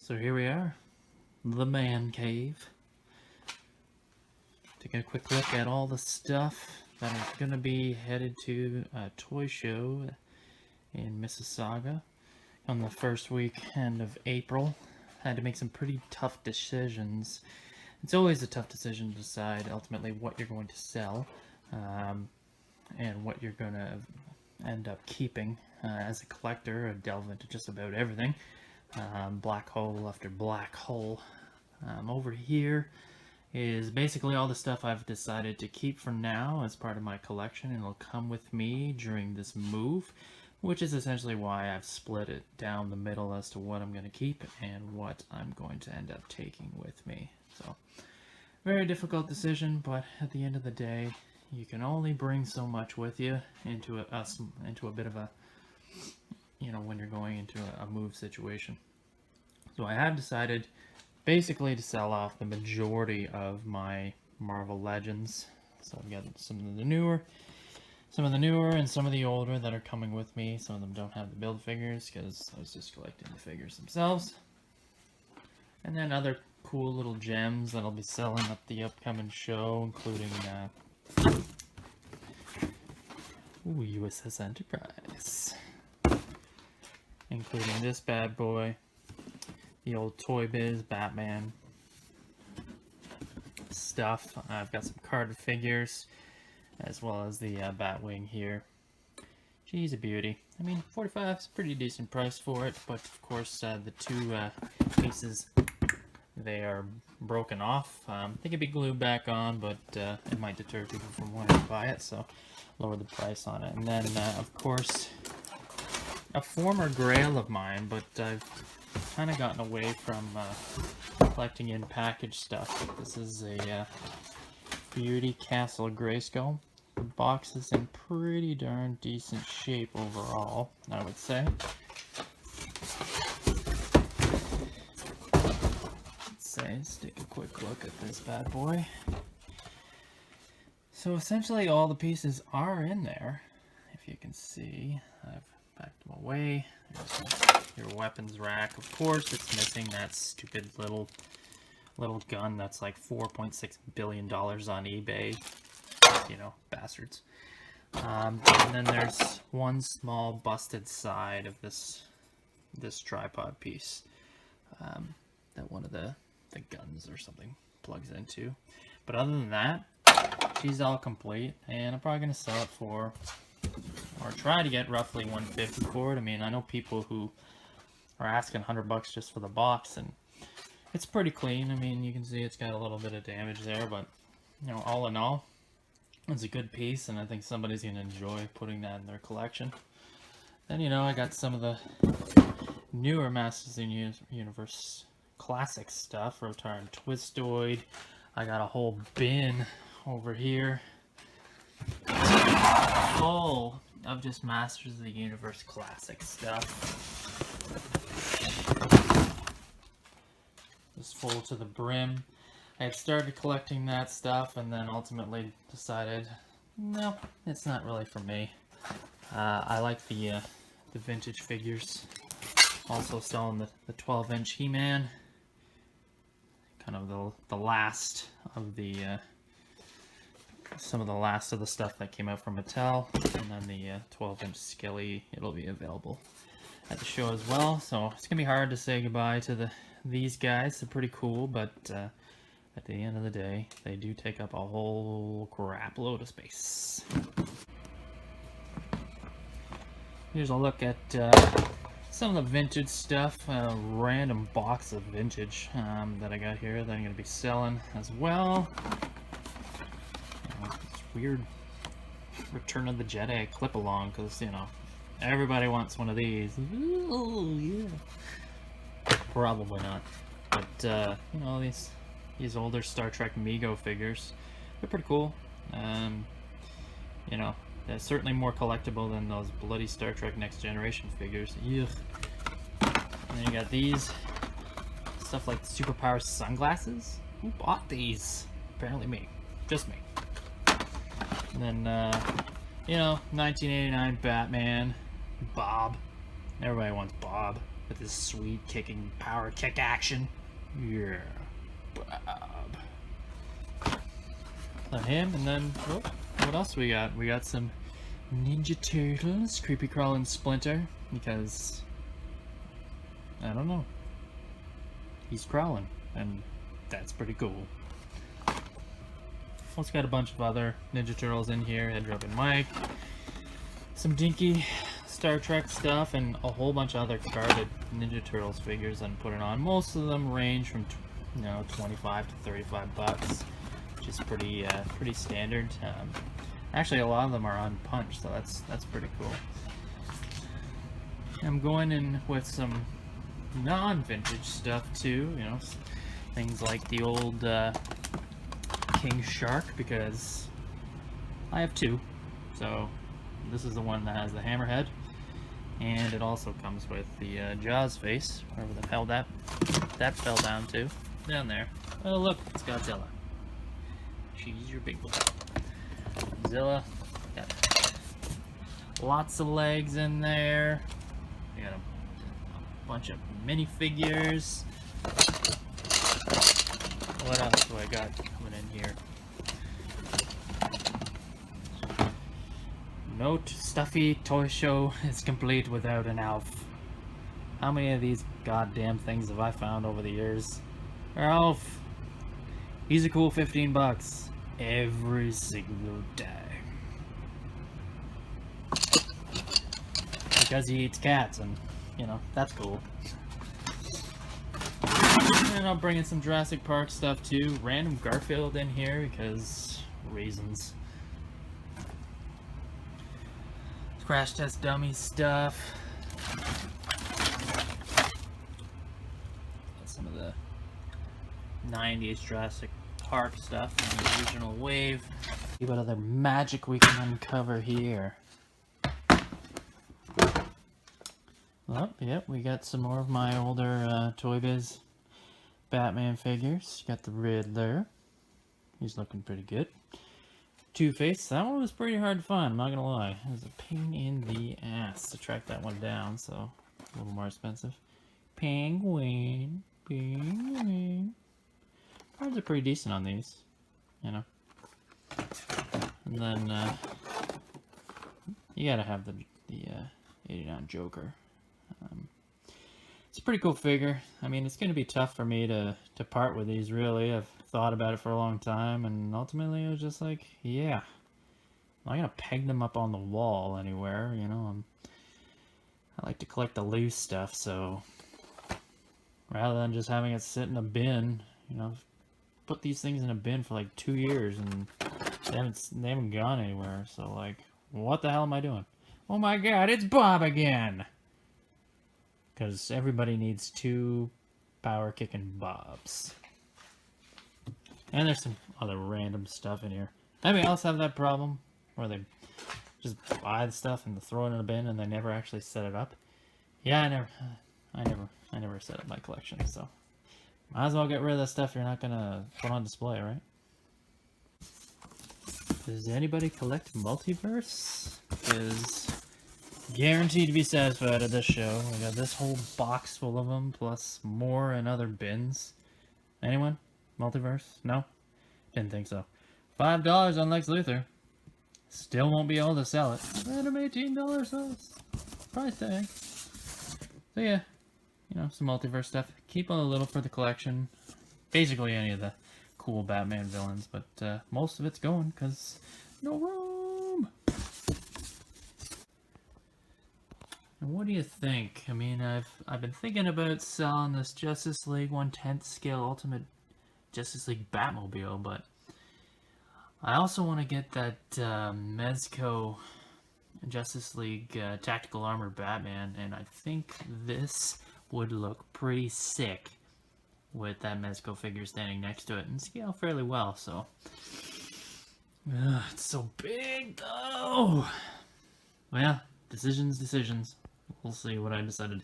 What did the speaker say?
So here we are, the man cave. Taking a quick look at all the stuff that is going to be headed to a toy show in Mississauga on the first weekend of April. Had to make some pretty tough decisions. It's always a tough decision to decide ultimately what you're going to sell and what you're going to end up keeping. As a collector, I delve into just about everything. Black hole after black hole. Over here is basically all the stuff I've decided to keep for now as part of my collection, and it'll come with me during this move, which is essentially why I've split it down the middle as to what I'm going to keep and what I'm going to end up taking with me. So, very difficult decision, but at the end of the day, you can only bring so much with you into a bit of a, when you're going into a move situation. So I have decided basically to sell off the majority of my Marvel Legends. So I've got some of the newer and some of the older that are coming with me. Some of them don't have the build figures because I was just collecting the figures themselves. And then other cool little gems that I'll be selling at the upcoming show, including USS Enterprise. Including this bad boy, the old Toy Biz Batman stuff. I've got some carded figures, as well as the Batwing here. She's a beauty. I mean, 45 is a pretty decent price for it, but of course the two pieces, they are broken off. They can be glued back on, but it might deter people from wanting to buy it, so lower the price on it. And then, of course, a former grail of mine, but I've kind of gotten away from collecting in package stuff. This is a Beauty Castle Grayskull. The box is in pretty darn decent shape overall, I would say. Let's take a quick look at this bad boy. So essentially all the pieces are in there, if you can see. I've packed them away. There's your weapons rack. Of course, it's missing that stupid little gun that's like $4.6 billion on eBay. You know, bastards. And then there's one small busted side of this tripod piece that one of the guns or something plugs into. But other than that, she's all complete, and I'm probably going to sell it for, or try to get roughly $150 for it. I mean, I know people who are asking $100 just for the box, and it's pretty clean. I mean, you can see it's got a little bit of damage there, but all in all, it's a good piece, and I think somebody's going to enjoy putting that in their collection. Then, I got some of the newer Masters of the Universe classic stuff, Rotar and Twistoid. I got a whole bin over here full of just Masters of the Universe classic stuff. Just full to the brim. I had started collecting that stuff and then ultimately decided, no, it's not really for me. I like the vintage figures. Also selling the 12-inch He-Man. Kind of the last of the some of the last of the stuff that came out from Mattel, and then the 12-inch Skelly. It'll be available at the show as well. So it's gonna be hard to say goodbye to these guys. They're pretty cool, but at the end of the day, they do take up a whole crap load of space. Here's a look at some of the vintage stuff, a random box of vintage that I got here that I'm going to be selling as well. It's weird Return of the Jedi clip along because, everybody wants one of these. Ooh, yeah. Probably not. But, these older Star Trek Mego figures, they're pretty cool. They're certainly more collectible than those bloody Star Trek Next Generation figures. Ugh. And then you got these. Stuff like superpower sunglasses. Who bought these? Apparently me. Just me. And then, 1989 Batman. Bob. Everybody wants Bob. with his sweet kicking power kick action. Yeah, Bob. So him, and then what else we got? We got some Ninja Turtles, Creepy Crawling Splinter, because I don't know. He's crawling, and that's pretty cool. Also got a bunch of other Ninja Turtles in here, Head Rubbing Mike, some dinky Star Trek stuff, and a whole bunch of other carded Ninja Turtles figures I'm putting on. Most of them range from 25 to 35 bucks, which is pretty standard. Actually, a lot of them are unpunched, so that's pretty cool. I'm going in with some non-vintage stuff too, things like the old King Shark, because I have two. So this is the one that has the hammerhead, and it also comes with the Jaws face, wherever the hell that fell down to. Down there. Oh look, it's Godzilla. She's your big one. Zilla. Got lots of legs in there. We got a bunch of minifigures. What else do I got coming in here? No stuffy toy show is complete without an Alf. How many of these goddamn things have I found over the years? Alf! He's a cool 15 bucks every single day. Because he eats cats, and, that's cool. And I'll bring in some Jurassic Park stuff too. Random Garfield in here because reasons. Crash Test Dummy stuff. Some of the 90s Jurassic Park stuff from the original wave. See what other magic we can uncover here. Oh, yep, we got some more of my older Toy Biz Batman figures. Got the Riddler. He's looking pretty good. Two-Face. That one was pretty hard to find, I'm not gonna lie. It was a pain in the ass to track that one down, so a little more expensive. Penguin. Cards are pretty decent on these, And then, you gotta have the 89 Joker. It's a pretty cool figure. I mean, it's going to be tough for me to part with these, really. I've thought about it for a long time, and ultimately I was just like, yeah. I'm not going to peg them up on the wall anywhere, I like to collect the loose stuff, so rather than just having it sit in a bin, I've put these things in a bin for like 2 years, and they haven't gone anywhere, so like, what the hell am I doing? Oh my god, it's Bob again! Because everybody needs 2 power-kicking Bobs. And there's some other random stuff in here. Anybody else have that problem? Where they just buy the stuff and throw it in a bin and they never actually set it up? Yeah, I never set up my collection, so might as well get rid of that stuff you're not gonna put on display, right? Does anybody collect Multiverse? Because guaranteed to be satisfied at this show. I got this whole box full of them, plus more in other bins. Anyone? Multiverse? No? Didn't think so. $5 on Lex Luthor. Still won't be able to sell it. Random $18 sales. Price tag. So yeah, some Multiverse stuff. Keep a little for the collection. Basically any of the cool Batman villains, but most of it's going because no room. And what do you think? I mean, I've been thinking about selling this Justice League 1/10 scale Ultimate Justice League Batmobile, but I also want to get that Mezco Justice League Tactical Armor Batman, and I think this would look pretty sick with that Mezco figure standing next to it and scale fairly well, so it's so big though. Well, decisions. We'll see what I decided.